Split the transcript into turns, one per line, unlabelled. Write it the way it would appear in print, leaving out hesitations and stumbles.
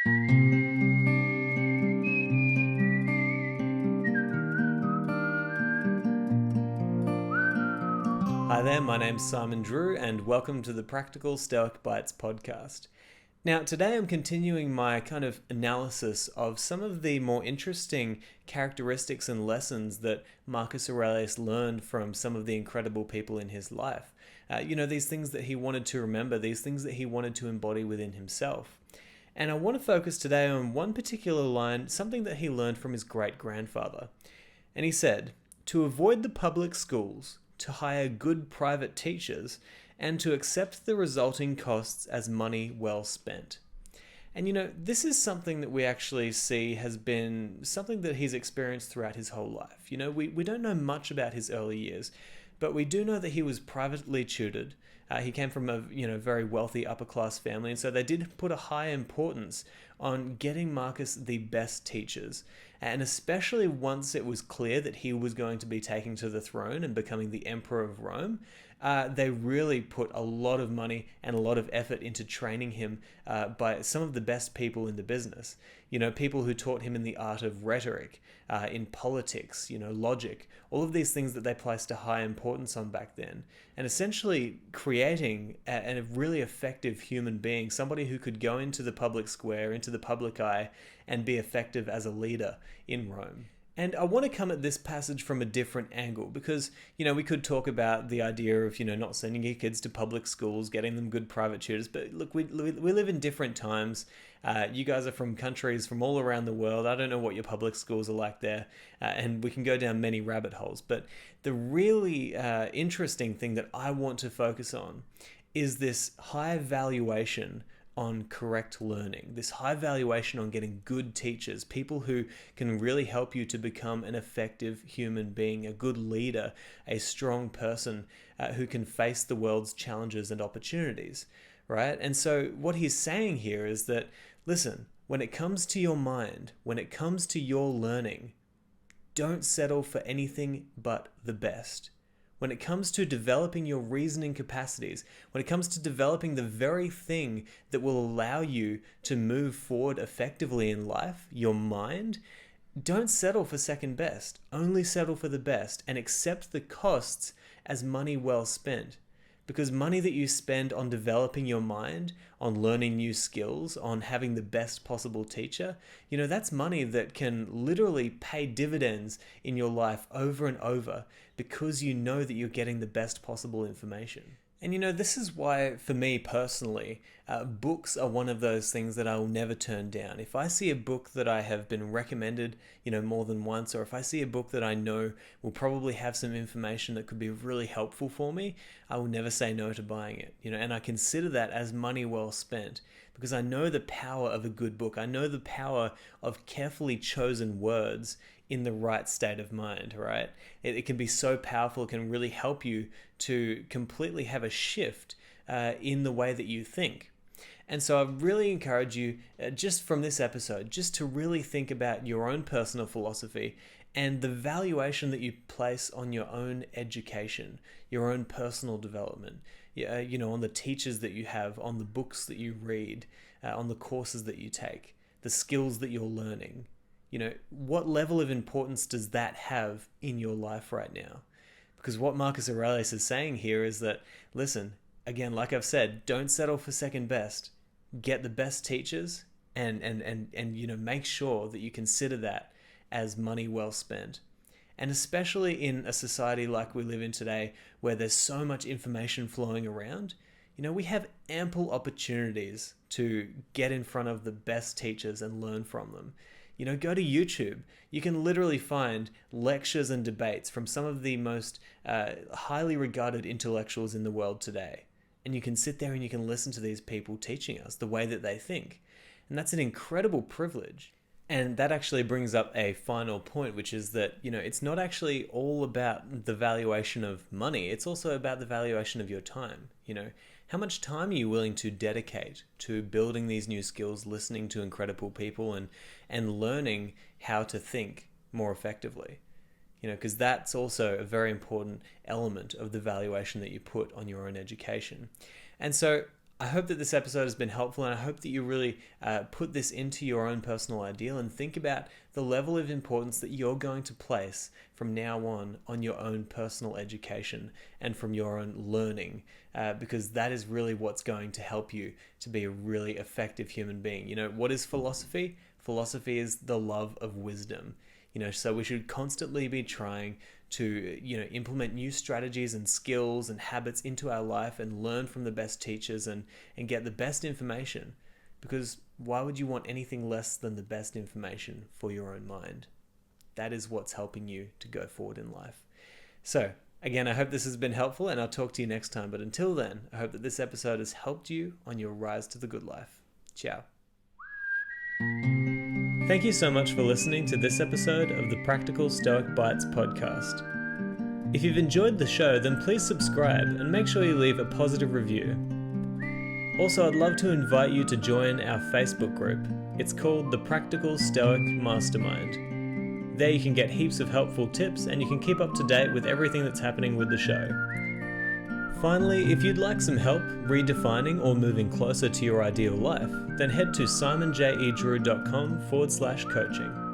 Hi there, my name's Simon Drew, and welcome to the Practical Stoic Bites podcast. Now, today I'm continuing my kind of analysis of some of the more interesting characteristics and lessons that Marcus Aurelius learned from some of the incredible people in his life. These things that he wanted to remember, these things that he wanted to embody within himself. And I want to focus today on one particular line, something that he learned from his great-grandfather. And he said, "To avoid the public schools, to hire good private teachers, and to accept the resulting costs as money well spent." And this is something that we actually see has been something that he's experienced throughout his whole life. We don't know much about his early years, but we do know that he was privately tutored. He came from a very wealthy upper class family, and so they did put a high importance on getting Marcus the best teachers. And especially once it was clear that he was going to be taking to the throne and becoming the emperor of Rome, they really put a lot of money and a lot of effort into training him by some of the best people in the business. People who taught him in the art of rhetoric, in politics, logic, all of these things that they placed a high importance on back then. And essentially creating a really effective human being, somebody who could go into the public square, into the public eye, and be effective as a leader in Rome. And I want to come at this passage from a different angle because, we could talk about the idea of, not sending your kids to public schools, getting them good private tutors. But look, we live in different times. You guys are from countries from all around the world. I don't know what your public schools are like there. And we can go down many rabbit holes. But the really interesting thing that I want to focus on is this high valuation on correct learning, this high valuation on getting good teachers, people who can really help you to become an effective human being, a good leader, a strong person who can face the world's challenges and opportunities, right? And so what he's saying here is that, listen, when it comes to your mind, when it comes to your learning, don't settle for anything but the best. When it comes to developing your reasoning capacities, when it comes to developing the very thing that will allow you to move forward effectively in life, your mind, don't settle for second best. Only settle for the best and accept the costs as money well spent. Because money that you spend on developing your mind, on learning new skills, on having the best possible teacher, that's money that can literally pay dividends in your life over and over because you know that you're getting the best possible information. And this is why, for me personally, books are one of those things that I will never turn down. If I see a book that I have been recommended, more than once, or if I see a book that I know will probably have some information that could be really helpful for me, I will never say no to buying it. And I consider that as money well spent because I know the power of a good book. I know the power of carefully chosen words in the right state of mind, right? It can be so powerful, it can really help you to completely have a shift in the way that you think. And so I really encourage you, just from this episode, just to really think about your own personal philosophy and the valuation that you place on your own education, your own personal development, on the teachers that you have, on the books that you read, on the courses that you take, the skills that you're learning. What level of importance does that have in your life right now? Because what Marcus Aurelius is saying here is that, listen, again, like I've said, don't settle for second best. Get the best teachers and make sure that you consider that as money well spent. And especially in a society like we live in today, where there's so much information flowing around, we have ample opportunities to get in front of the best teachers and learn from them. Go to YouTube. You can literally find lectures and debates from some of the most highly regarded intellectuals in the world today. And you can sit there and you can listen to these people teaching us the way that they think. And that's an incredible privilege. And that actually brings up a final point, which is that, it's not actually all about the valuation of money. It's also about the valuation of your time. How much time are you willing to dedicate to building these new skills, listening to incredible people and learning how to think more effectively? Because that's also a very important element of the valuation that you put on your own education. And so I hope that this episode has been helpful, and I hope that you really put this into your own personal ideal and think about the level of importance that you're going to place from now on your own personal education and from your own learning, because that is really what's going to help you to be a really effective human being. You know, what is philosophy? Philosophy is the love of wisdom. You know, so we should constantly be trying to, implement new strategies and skills and habits into our life and learn from the best teachers and get the best information. Because why would you want anything less than the best information for your own mind? That is what's helping you to go forward in life. So, again, I hope this has been helpful, and I'll talk to you next time. But until then, I hope that this episode has helped you on your rise to the good life. Ciao. Thank you so much for listening to this episode of the Practical Stoic Bites podcast. If you've enjoyed the show, then please subscribe and make sure you leave a positive review. Also, I'd love to invite you to join our Facebook group. It's called the Practical Stoic Mastermind. There you can get heaps of helpful tips, and you can keep up to date with everything that's happening with the show. Finally, if you'd like some help redefining or moving closer to your ideal life, then head to simonjedrew.com/coaching.